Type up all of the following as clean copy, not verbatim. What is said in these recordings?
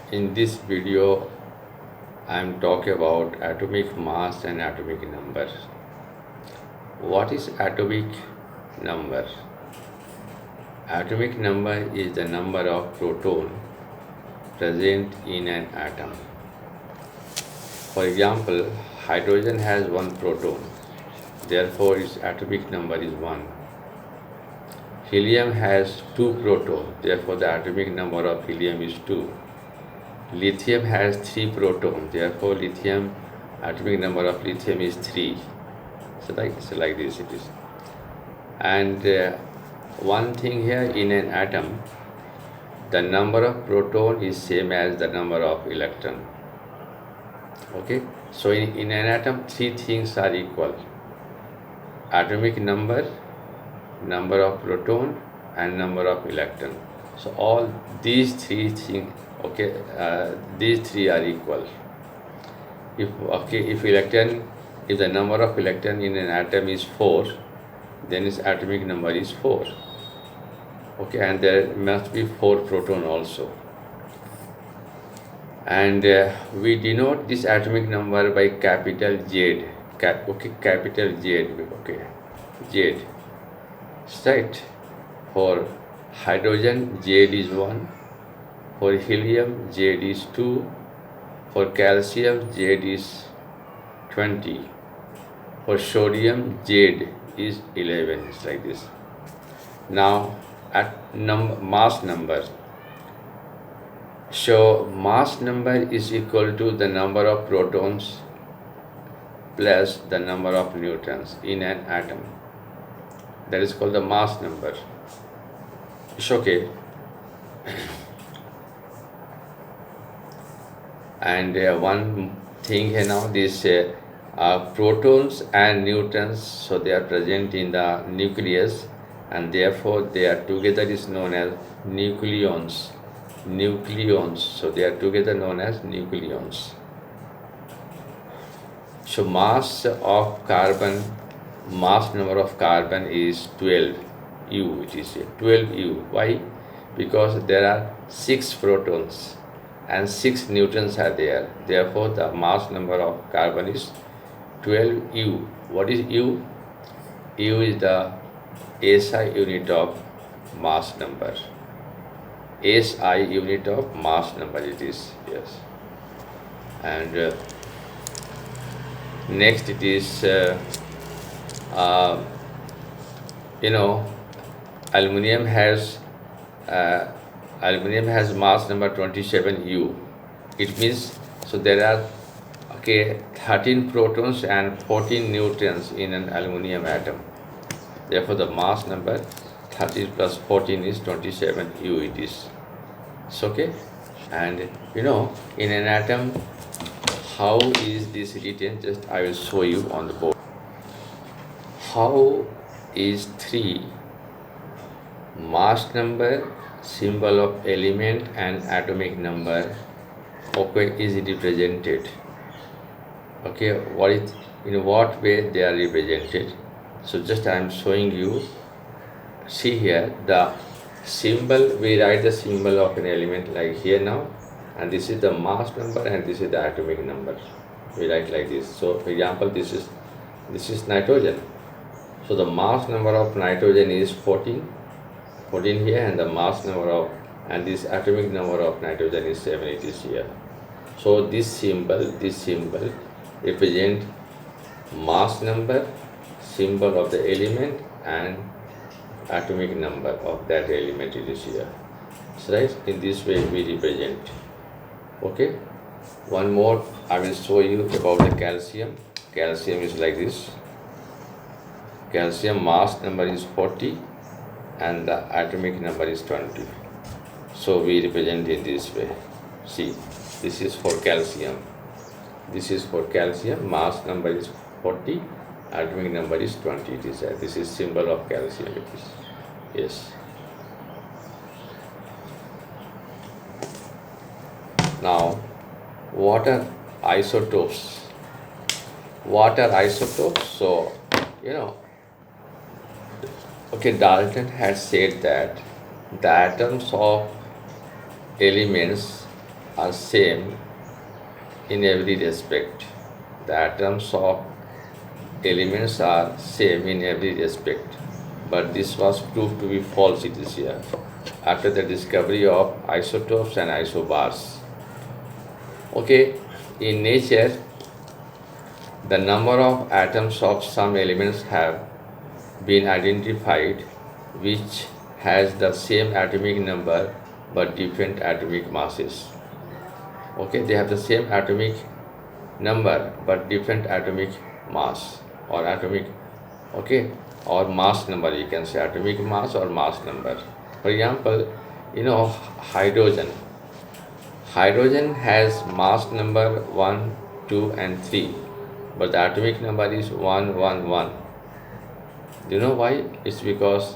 In this video, I am talking about atomic mass and atomic number. What is atomic number? Atomic number is the number of proton present in an atom. For example, hydrogen has one proton, therefore its atomic number is 1. Helium has two protons, therefore the atomic number of helium is 2. Lithium has 3 protons, therefore lithium atomic number of lithium is 3. So like this it is. And one thing here, in an atom, the number of proton is same as the number of electron. Okay, so in an atom, 3 things are equal: atomic number, number of proton, and number of electron. So all these 3 things, okay, these 3 are equal. If the number of electron in an atom is 4, then its atomic number is 4. Okay, and there must be 4 proton also. And we denote this atomic number by capital Z. Capital Z. Okay, Z. Right. For hydrogen, Z is 1. For helium, Z is 2. For calcium, Z is 20. For sodium, Z is 11. It's like this. Now, at mass number. So, mass number is equal to the number of protons plus the number of neutrons in an atom. That is called the mass number. It's okay. And one thing here now, this protons and neutrons, so they are present in the nucleus, and therefore they are together is known as nucleons. So they are together known as nucleons. So mass number of carbon is 12U. It is 12U. Why? Because there are 6 protons and 6 neutrons are there. Therefore, the mass number of carbon is 12U. What is U? U is the SI unit of mass number. SI unit of mass number it is, yes. And next it is, aluminum has mass number 27U. It means, so there are 13 protons and 14 neutrons in an aluminum atom. Therefore, the mass number 13 plus 14 is 27U. It is. So, okay. And in an atom, how is this written? Just I will show you on the board. How is 3 mass number, symbol of element, and atomic number, okay, is represented? Okay, in what way they are represented? So just I am showing you. See here, the symbol, we write the symbol of an element like here now, and this is the mass number and this is the atomic number. We write like this. So for example, this is nitrogen. So the mass number of nitrogen is 14 here, and the mass number and this atomic number of nitrogen is 7. It is here. So this symbol represent mass number, symbol of the element, and atomic number of that element. It is here. So right, in this way we represent. Okay, one more I will show you about the calcium. Calcium is like this. Calcium mass number is 40 and the atomic number is 20. So we represent in this way. See, this is for calcium. Mass number is 40, atomic number is 20. It is this is symbol of calcium. It is, yes. Now, what are isotopes? So, okay, Dalton had said that the atoms of elements are same in every respect. The atoms of elements are same in every respect, but this was proved to be false, it is here, after the discovery of isotopes and isobars. Okay, in nature, the number of atoms of some elements have been identified which has the same atomic number but different atomic masses. Okay, they have the same atomic number but different atomic mass or atomic, okay, or mass number, you can say atomic mass or mass number. For example, hydrogen. Hydrogen has mass number 1, 2 and 3, but the atomic number is 1, 1, 1. Do you know why? It's because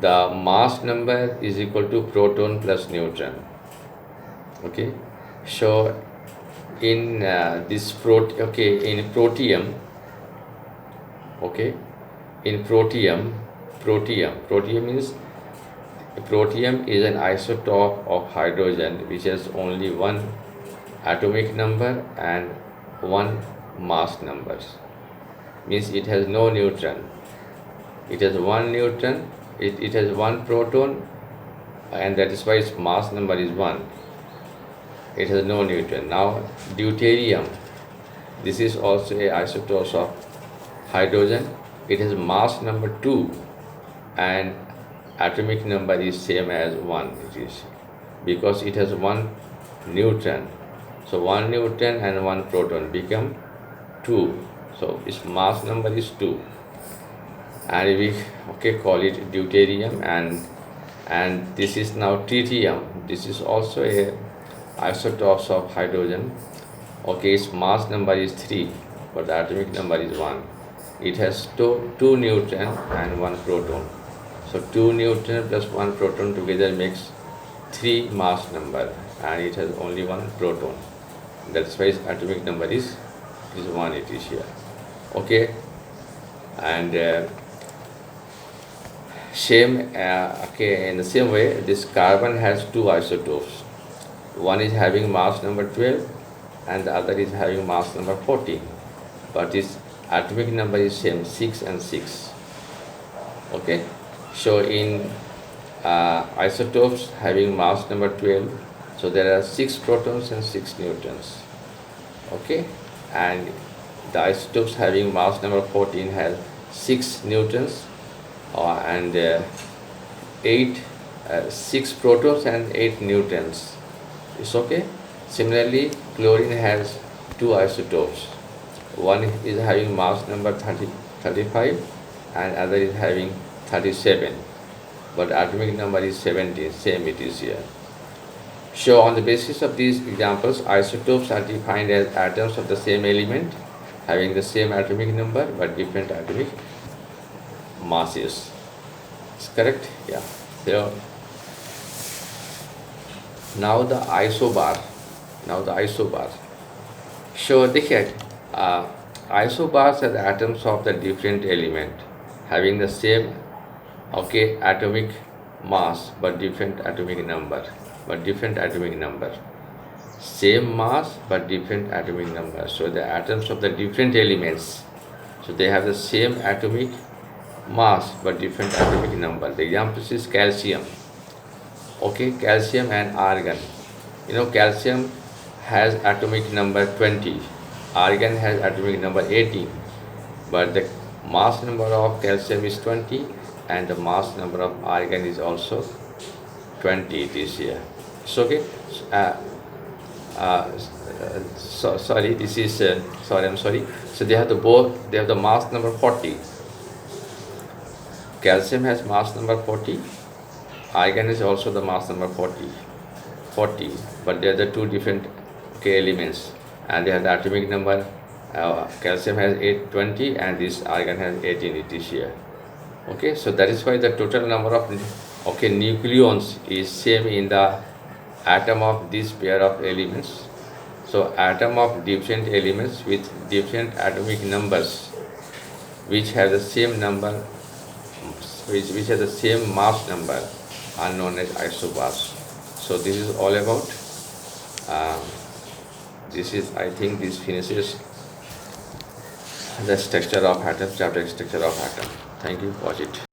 the mass number is equal to proton plus neutron. Okay, so in in protium, okay, in protium means protium is an isotope of hydrogen which has only one atomic number and one mass number, means it has no neutron. It has one neutron, it has one proton, and that is why its mass number is 1. It has no neutron. Now deuterium, this is also a isotope of hydrogen. It has mass number 2 and atomic number is same as 1, it is, because it has one neutron. So one neutron and one proton become 2. So its mass number is 2. And we call it deuterium, and this is now tritium. This is also a isotope of hydrogen. Okay, its mass number is 3, but the atomic number is 1. It has two neutron and one proton. So 2 neutron plus 1 proton together makes 3 mass number, and it has only one proton. That's why its atomic number is 1, it is here. Okay, and in the same way, this carbon has 2 isotopes. One is having mass number 12 and the other is having mass number 14, but its atomic number is same, 6 and 6. Okay, so in isotopes having mass number 12, so there are 6 protons and 6 neutrons. Okay, and the isotopes having mass number 14 has 6 neutrons and 6 protons and 8 neutrons. It's okay. Similarly, chlorine has 2 isotopes. One is having mass number 35 and other is having 37, but atomic number is 17, same it is here. So on the basis of these examples, isotopes are defined as atoms of the same element having the same atomic number but different atomic masses. It's correct? Yeah. So now the isobar. So देखिए, isobars are the atoms of the different element having the same atomic mass but different atomic number. Same mass but different atomic number. So the atoms of the different elements, so they have the same atomic mass but different atomic number. The example is calcium. Okay, calcium and argon. Calcium has atomic number 20, argon has atomic number 18, but the mass number of calcium is 20 and the mass number of argon is also 20, it is here. So okay, sorry, this is I'm sorry. So they have the mass number 40. Calcium has mass number 40, argon is also the mass number 40, but they are the two different elements, and they have the atomic number. Calcium has 820 and this argon has 18, it is here. Okay, so that is why the total number of nucleons is same in the atom of this pair of elements. So atom of different elements with different atomic numbers which have the same number, which have the same mass number are known as isobars. So this is all about um, this is, I think this finishes the structure of atom, chapter structure of atom. Thank you, watch it.